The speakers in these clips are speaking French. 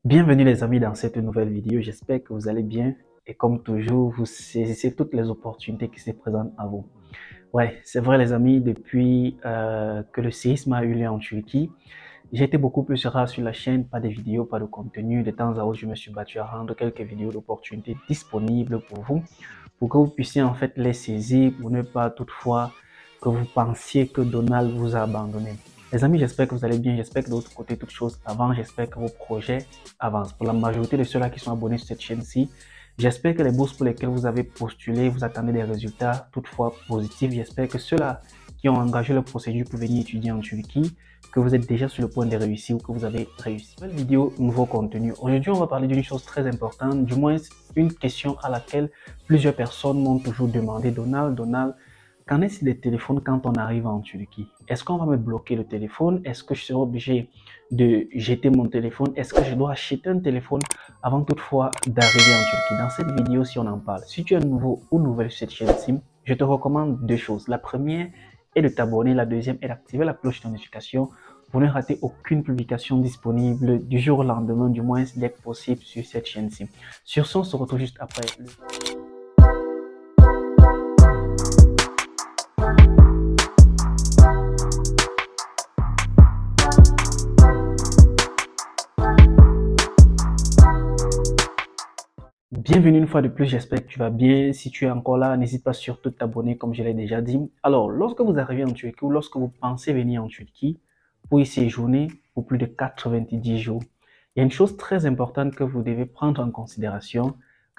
Bienvenue les amis dans cette nouvelle vidéo, j'espère que vous allez bien et comme toujours, vous saisissez toutes les opportunités qui se présentent à vous. Ouais, c'est vrai les amis, depuis que le séisme a eu lieu en Turquie, j'ai été beaucoup plus rare sur la chaîne, pas de vidéos, pas de contenu. De temps à autre, je me suis battu à rendre quelques vidéos d'opportunités disponibles pour vous, pour que vous puissiez en fait les saisir, pour ne pas toutefois que vous pensiez que Donald vous a abandonné. Les amis, j'espère que vous allez bien, j'espère que de votre côté, toutes choses avancent, j'espère que vos projets avancent. Pour la majorité de ceux-là qui sont abonnés sur cette chaîne-ci, j'espère que les bourses pour lesquelles vous avez postulé, vous attendez des résultats toutefois positifs. J'espère que ceux-là qui ont engagé leur procédure pour venir étudier en Turquie, que vous êtes déjà sur le point de réussir ou que vous avez réussi. Nouvelle vidéo, nouveau contenu. Aujourd'hui, on va parler d'une chose très importante, du moins une question à laquelle plusieurs personnes m'ont toujours demandé. Donald, qu'en est-il des téléphones quand on arrive en Turquie? Est-ce qu'on va me bloquer le téléphone? Est-ce que je serai obligé de jeter mon téléphone? Est-ce que je dois acheter un téléphone avant toutefois d'arriver en Turquie? Dans cette vidéo, si on en parle, si tu es nouveau ou nouvelle sur cette chaîne-ci, je te recommande deux choses. La première est de t'abonner, la deuxième est d'activer la cloche de notification pour ne rater aucune publication disponible du jour au lendemain, du moins dès que possible sur cette chaîne-ci. Sur ce, on se retrouve juste après. Bienvenue une fois de plus, j'espère que tu vas bien. Si tu es encore là, n'hésite pas surtout à t'abonner comme je l'ai déjà dit. Alors, lorsque vous arrivez en Turquie ou lorsque vous pensez venir en Turquie pour y séjourner pour plus de 90 jours, il y a une chose très importante que vous devez prendre en considération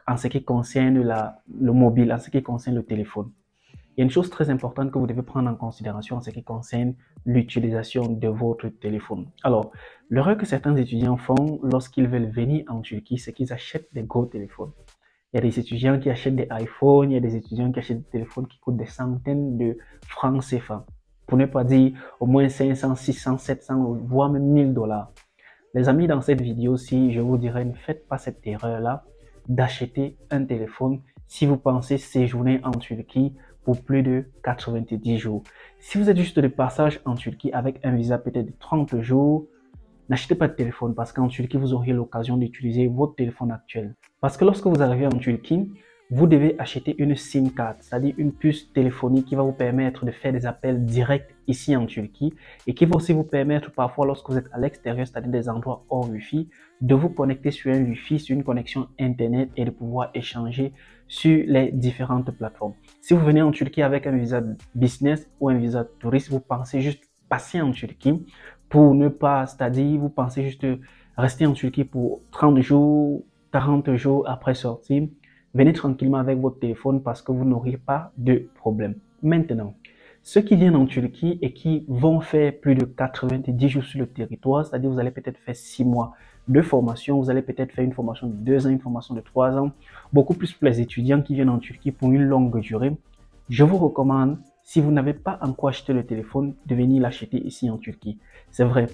en ce qui concerne le mobile, en ce qui concerne le téléphone. Il y a une chose très importante que vous devez prendre en considération en ce qui concerne l'utilisation de votre téléphone. Alors, l'erreur que certains étudiants font lorsqu'ils veulent venir en Turquie, c'est qu'ils achètent des gros téléphones. Il y a des étudiants qui achètent des iPhones, il y a des étudiants qui achètent des téléphones qui coûtent des centaines de francs CFA. Pour ne pas dire au moins 500, 600, 700, voire même 1000 dollars. Les amis, dans cette vidéo-ci, je vous dirais, ne faites pas cette erreur-là d'acheter un téléphone si vous pensez séjourner en Turquie pour plus de 90 jours. Si vous êtes juste de passage en Turquie avec un visa peut-être de 30 jours, n'achetez pas de téléphone parce qu'en Turquie, vous auriez l'occasion d'utiliser votre téléphone actuel. Parce que lorsque vous arrivez en Turquie, vous devez acheter une SIM card, c'est-à-dire une puce téléphonique qui va vous permettre de faire des appels directs ici en Turquie et qui va aussi vous permettre parfois lorsque vous êtes à l'extérieur, c'est-à-dire des endroits hors Wi-Fi, de vous connecter sur un Wi-Fi, sur une connexion Internet et de pouvoir échanger sur les différentes plateformes. Si vous venez en Turquie avec un visa business ou un visa touriste, vous pensez juste passer en Turquie pour ne pas, c'est-à-dire vous pensez juste rester en Turquie pour 30 jours, 40 jours après sortir, venez tranquillement avec votre téléphone parce que vous n'aurez pas de problème. Maintenant, ceux qui viennent en Turquie et qui vont faire plus de 90 jours sur le territoire, c'est-à-dire vous allez peut-être faire 6 mois de formation, vous allez peut-être faire une formation de 2 ans, une formation de 3 ans, beaucoup plus pour les étudiants qui viennent en Turquie pour une longue durée. Je vous recommande, si vous n'avez pas encore acheté le téléphone, de venir l'acheter ici en Turquie. C'est vrai,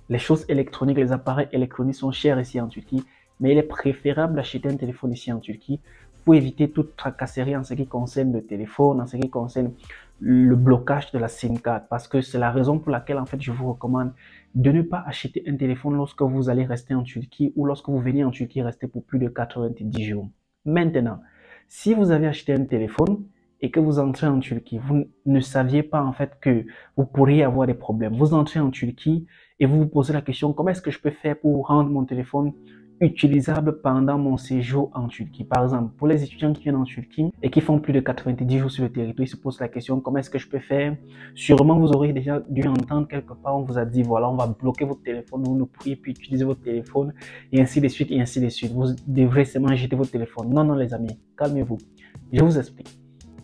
les choses électroniques, les appareils électroniques sont chers ici en Turquie, mais il est préférable d'acheter un téléphone ici en Turquie pour éviter toute tracasserie en ce qui concerne le téléphone, en ce qui concerne le blocage de la SIM card. Parce que c'est la raison pour laquelle en fait je vous recommande de ne pas acheter un téléphone lorsque vous allez rester en Turquie ou lorsque vous venez en Turquie rester pour plus de 90 jours. Maintenant, si vous avez acheté un téléphone et que vous entrez en Turquie, vous ne saviez pas en fait que vous pourriez avoir des problèmes. Vous entrez en Turquie et vous vous posez la question, comment est-ce que je peux faire pour rendre mon téléphone utilisable pendant mon séjour en Turquie. Par exemple, pour les étudiants qui viennent en Turquie et qui font plus de 90 jours sur le territoire, ils se posent la question, comment est-ce que je peux faire? Sûrement, vous aurez déjà dû entendre quelque part, on vous a dit, voilà, on va bloquer votre téléphone, vous ne pourriez plus utiliser votre téléphone, et ainsi de suite, et ainsi de suite. Vous devrez seulement jeter votre téléphone. Non, non, les amis, calmez-vous. Je vous explique.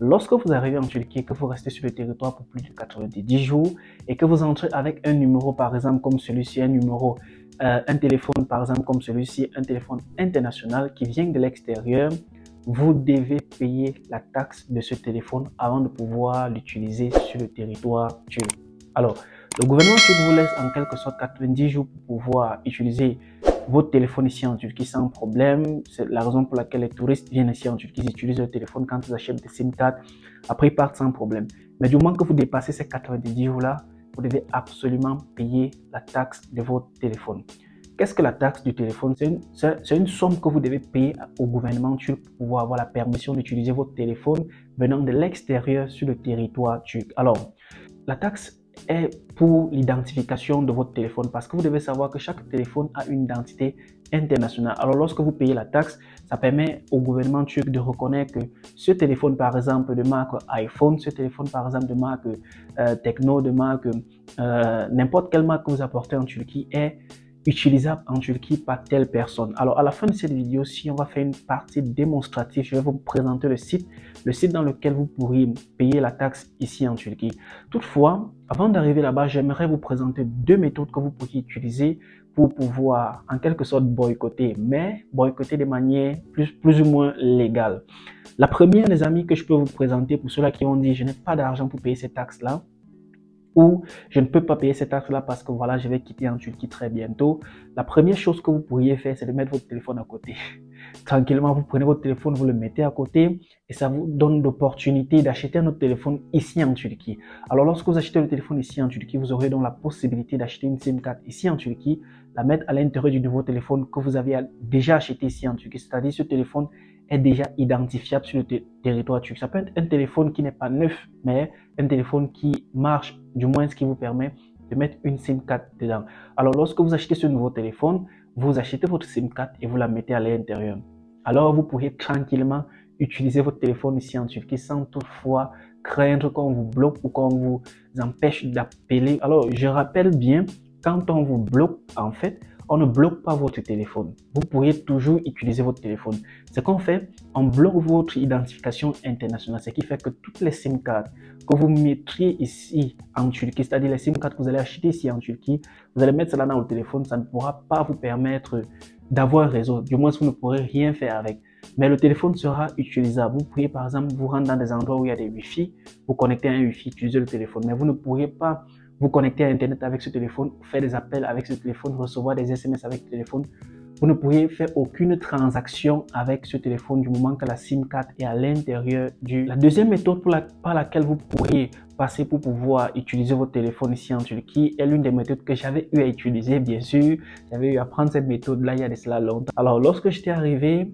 Lorsque vous arrivez en Turquie et que vous restez sur le territoire pour plus de 90 jours et que vous entrez avec un numéro, par exemple, comme celui-ci, un téléphone, par exemple, comme celui-ci, un téléphone international qui vient de l'extérieur, vous devez payer la taxe de ce téléphone avant de pouvoir l'utiliser sur le territoire turc. Alors, le gouvernement turc vous laisse en quelque sorte 90 jours pour pouvoir utiliser votre téléphone ici en Turquie sans problème. C'est la raison pour laquelle les touristes viennent ici en Turquie, ils utilisent leur téléphone quand ils achètent des SIM cards. Après, ils partent sans problème. Mais du moment que vous dépassez ces 90 jours-là, vous devez absolument payer la taxe de votre téléphone. Qu'est-ce que la taxe du téléphone? C'est une somme que vous devez payer au gouvernement turc pour pouvoir avoir la permission d'utiliser votre téléphone venant de l'extérieur sur le territoire turc. Alors, la taxe est pour l'identification de votre téléphone parce que vous devez savoir que chaque téléphone a une identité internationale. Alors, lorsque vous payez la taxe, ça permet au gouvernement turc de reconnaître que ce téléphone, par exemple, de marque iPhone, ce téléphone, par exemple, de marque Tecno, de marque n'importe quelle marque que vous apportez en Turquie est utilisable en Turquie par telle personne. Alors, à la fin de cette vidéo, si on va faire une partie démonstrative, je vais vous présenter le site dans lequel vous pourriez payer la taxe ici en Turquie. Toutefois, avant d'arriver là-bas, j'aimerais vous présenter deux méthodes que vous pourriez utiliser pour pouvoir, en quelque sorte, boycotter, mais boycotter de manière plus ou moins légale. La première, les amis, que je peux vous présenter pour ceux-là qui ont dit « je n'ai pas d'argent pour payer ces taxes-là », ou je ne peux pas payer cette taxe-là parce que voilà, je vais quitter en Turquie très bientôt. La première chose que vous pourriez faire, c'est de mettre votre téléphone à côté. Tranquillement, vous prenez votre téléphone, vous le mettez à côté et ça vous donne l'opportunité d'acheter un autre téléphone ici en Turquie. Alors, lorsque vous achetez le téléphone ici en Turquie, vous aurez donc la possibilité d'acheter une SIM card ici en Turquie, la mettre à l'intérieur du nouveau téléphone que vous avez déjà acheté ici en Turquie. C'est-à-dire ce téléphone est déjà identifiable sur le territoire turc. Ça peut être un téléphone qui n'est pas neuf, mais un téléphone qui marche, du moins ce qui vous permet de mettre une SIM card dedans. Alors, lorsque vous achetez ce nouveau téléphone, vous achetez votre SIM card et vous la mettez à l'intérieur. Alors, vous pourriez tranquillement utiliser votre téléphone ici en Turquie sans toutefois craindre qu'on vous bloque ou qu'on vous empêche d'appeler. Alors, je rappelle bien, quand on vous bloque, en fait, on ne bloque pas votre téléphone. Vous pourriez toujours utiliser votre téléphone. Ce qu'on fait, on bloque votre identification internationale, ce qui fait que toutes les SIM cards que vous mettriez ici en Turquie, c'est-à-dire les SIM cards que vous allez acheter ici en Turquie, vous allez mettre cela dans le téléphone, ça ne pourra pas vous permettre d'avoir un réseau. Du moins, vous ne pourrez rien faire avec. Mais le téléphone sera utilisable. Vous pourriez par exemple vous rendre dans des endroits où il y a des Wi-Fi, vous connecter à un Wi-Fi, utiliser le téléphone. Mais vous ne pourriez pas vous connecter à Internet avec ce téléphone, faire des appels avec ce téléphone, recevoir des SMS avec ce téléphone. Vous ne pourriez faire aucune transaction avec ce téléphone du moment que la SIM card est à l'intérieur du... La deuxième méthode par laquelle vous pourriez passer pour pouvoir utiliser votre téléphone ici en Turquie est l'une des méthodes que j'avais eu à utiliser, bien sûr. J'avais eu à prendre cette méthode-là il y a de cela longtemps. Alors, lorsque j'étais arrivé,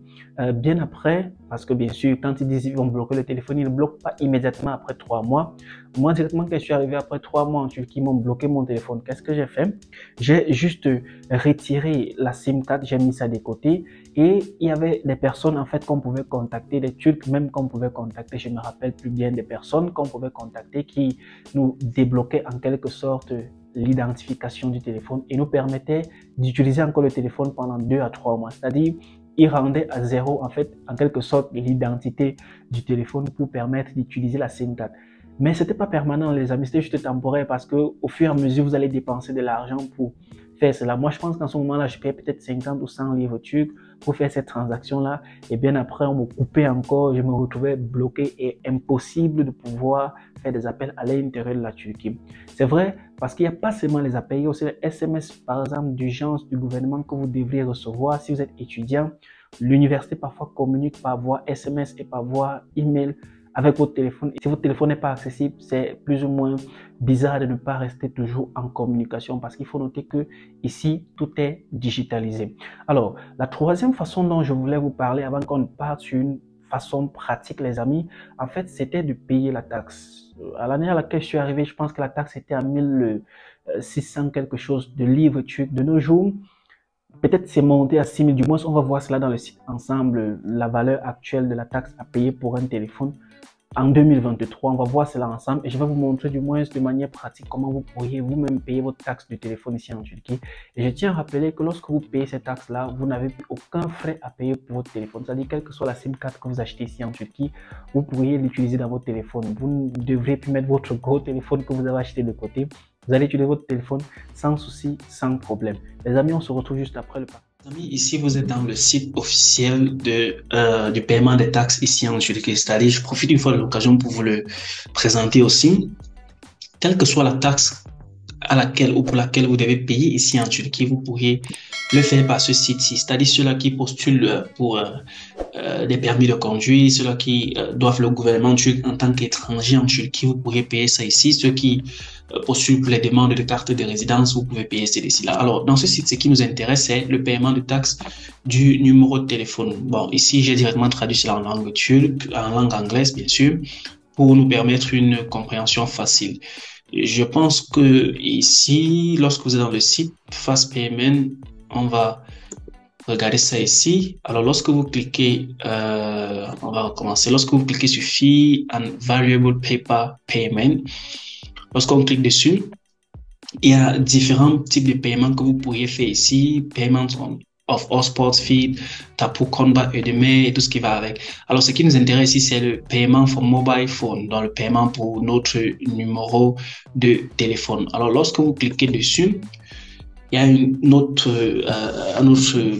bien après, parce que bien sûr, quand ils disent qu'ils vont bloquer le téléphone, ils ne bloquent pas immédiatement après 3 mois. Moi, directement, quand je suis arrivé après 3 mois en Turquie, ils m'ont bloqué mon téléphone. Qu'est-ce que j'ai fait? J'ai juste retiré la SIM card, j'ai mis ça de côté et il y avait des personnes en fait qu'on pouvait contacter, des Turcs même qu'on pouvait contacter, je me rappelle plus bien, des personnes qu'on pouvait contacter qui nous débloquaient en quelque sorte l'identification du téléphone et nous permettaient d'utiliser encore le téléphone pendant 2 à 3 mois. C'est-à-dire, ils rendaient à zéro en fait en quelque sorte l'identité du téléphone pour permettre d'utiliser la SIM card. Mais c'était pas permanent les amis, c'était juste temporaire parce que au fur et à mesure vous allez dépenser de l'argent pour faire cela. Moi je pense qu'en ce moment-là je payais peut-être 50 ou 100 livres turcs pour faire cette transaction-là et bien après on me coupait encore, je me retrouvais bloqué et impossible de pouvoir faire des appels à l'intérieur de la Turquie. C'est vrai parce qu'il n'y a pas seulement les appels, il y a aussi les SMS par exemple d'urgence du gouvernement que vous devriez recevoir si vous êtes étudiant. L'université parfois communique par voie SMS et par voie email avec votre téléphone. Si votre téléphone n'est pas accessible, c'est plus ou moins bizarre de ne pas rester toujours en communication parce qu'il faut noter que ici, tout est digitalisé. Alors, la troisième façon dont je voulais vous parler avant qu'on parte sur une façon pratique, les amis, en fait, c'était de payer la taxe. À l'année à laquelle je suis arrivé, je pense que la taxe était à 1600 quelque chose de livres turcs. De nos jours, peut-être c'est monté à 6000, du moins on va voir cela dans le site ensemble, la valeur actuelle de la taxe à payer pour un téléphone en 2023. On va voir cela ensemble et je vais vous montrer du moins de manière pratique comment vous pourriez vous-même payer votre taxe de téléphone ici en Turquie. Et je tiens à rappeler que lorsque vous payez cette taxe-là, vous n'avez plus aucun frais à payer pour votre téléphone. C'est-à-dire, quelle que soit la SIM card que vous achetez ici en Turquie, vous pourriez l'utiliser dans votre téléphone. Vous ne devrez plus mettre votre gros téléphone que vous avez acheté de côté. Vous allez utiliser votre téléphone sans souci, sans problème. Les amis, on se retrouve juste après le pas. Amis, ici vous êtes dans le site officiel du paiement des taxes ici en Turquie. C'est-à-dire, je profite une fois de l'occasion pour vous le présenter aussi. Quelle que soit la taxe à laquelle ou pour laquelle vous devez payer ici en Turquie, vous pourriez le faire par ce site-ci. C'est-à-dire ceux-là qui postulent pour des permis de conduire, ceux-là qui doivent le gouvernement turc en tant qu'étranger en Turquie, vous pourriez payer ça ici. Ceux qui postulent pour les demandes de carte de résidence, vous pouvez payer celui-ci-là. Alors, dans ce site, ce qui nous intéresse, c'est le paiement de taxes du numéro de téléphone. Bon, ici, j'ai directement traduit cela en langue turque, en langue anglaise, bien sûr, pour nous permettre une compréhension facile. Je pense que ici, lorsque vous êtes dans le site Fast Payment, on va regarder ça ici. Alors, lorsque vous cliquez, on va recommencer. Lorsque vous cliquez sur Fee and Variable Paper Payment, lorsqu'on clique dessus, il y a différents types de paiements que vous pourriez faire ici. Payment of all sports feed, Tapu Konba, Udemy et tout ce qui va avec. Alors, ce qui nous intéresse ici, c'est le paiement for mobile phone, donc le paiement pour notre numéro de téléphone. Alors, lorsque vous cliquez dessus, il y a une autre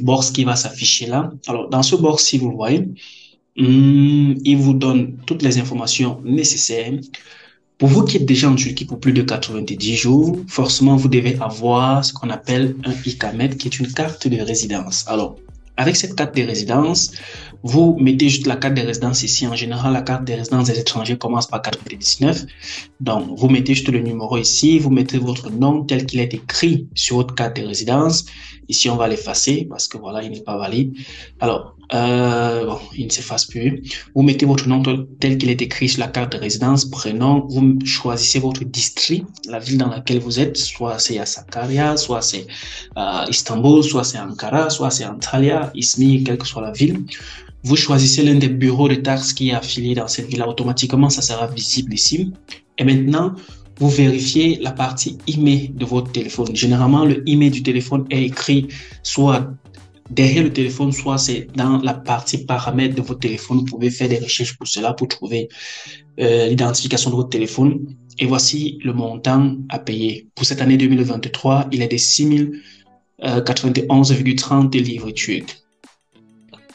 box qui va s'afficher là. Alors, dans ce box, si vous voyez, il vous donne toutes les informations nécessaires. Pour vous qui êtes déjà en Turquie pour plus de 90 jours, forcément, vous devez avoir ce qu'on appelle un Ikamet, qui est une carte de résidence. Alors, avec cette carte de résidence, vous mettez juste la carte de résidence ici. En général, la carte de résidence des étrangers commence par 99. Donc, vous mettez juste le numéro ici, vous mettez votre nom tel qu'il est écrit sur votre carte de résidence. Ici, on va l'effacer parce que voilà, il n'est pas valide. Alors, bon, il ne s'efface plus. Vous mettez votre nom tel qu'il est écrit sur la carte de résidence, prénom, vous choisissez votre district, la ville dans laquelle vous êtes, soit c'est à Sakarya, soit c'est Istanbul, soit c'est Ankara, soit c'est Antalya, Izmir, quelle que soit la ville. Vous choisissez l'un des bureaux de taxes qui est affilié dans cette ville. Automatiquement, ça sera visible ici. Et maintenant, vous vérifiez la partie email de votre téléphone. Généralement, le email du téléphone est écrit soit derrière le téléphone, soit c'est dans la partie paramètres de votre téléphone. Vous pouvez faire des recherches pour cela, pour trouver l'identification de votre téléphone. Et voici le montant à payer. Pour cette année 2023, il est de 6091,30 livres turcs.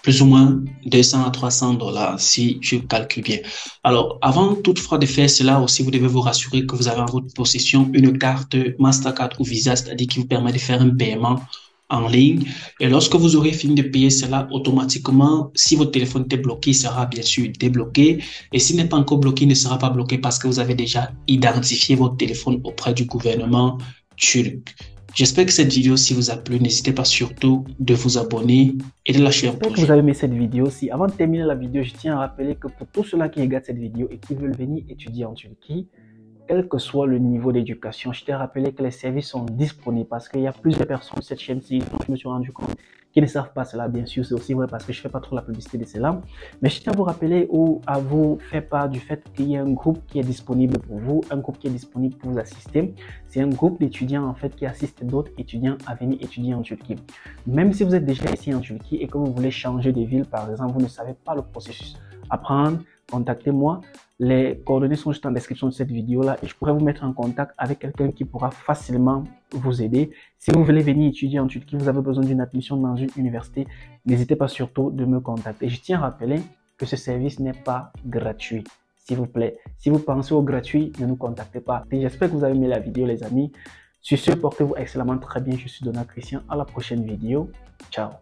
Plus ou moins 200 à 300 dollars si je calcule bien. Alors, avant toutefois de faire cela aussi, vous devez vous rassurer que vous avez en votre possession une carte Mastercard ou Visa, c'est-à-dire qui vous permet de faire un paiement en ligne. Et lorsque vous aurez fini de payer cela, automatiquement, si votre téléphone est bloqué, il sera bien sûr débloqué. Et s'il n'est pas encore bloqué, il ne sera pas bloqué parce que vous avez déjà identifié votre téléphone auprès du gouvernement turc. J'espère que cette vidéo, si vous a plu, n'hésitez pas surtout de vous abonner et de lâcher un pouce. J'espère que vous avez aimé cette vidéo. Si avant de terminer la vidéo, je tiens à rappeler que pour tous ceux-là qui regardent cette vidéo et qui veulent venir étudier en Turquie, quel que soit le niveau d'éducation, je t'ai rappelé que les services sont disponibles parce qu'il y a plusieurs personnes sur cette chaîne-ci, je me suis rendu compte, qui ne savent pas cela. Bien sûr, c'est aussi vrai parce que je ne fais pas trop la publicité de cela. Mais je tiens à vous rappeler ou à vous faire part du fait qu'il y a un groupe qui est disponible pour vous, un groupe qui est disponible pour vous assister. C'est un groupe d'étudiants en fait qui assiste d'autres étudiants à venir étudier en Turquie. Même si vous êtes déjà ici en Turquie et que vous voulez changer de ville, par exemple, vous ne savez pas le processus à prendre, contactez-moi. Les coordonnées sont juste en description de cette vidéo-là et je pourrais vous mettre en contact avec quelqu'un qui pourra facilement vous aider. Si vous voulez venir étudier en Turquie, vous avez besoin d'une admission dans une université, n'hésitez pas surtout de me contacter. Je tiens à rappeler que ce service n'est pas gratuit, s'il vous plaît. Si vous pensez au gratuit, ne nous contactez pas. J'espère que vous avez aimé la vidéo, les amis. Sur ce, portez-vous excellemment très bien. Je suis Donald Christian. À la prochaine vidéo. Ciao.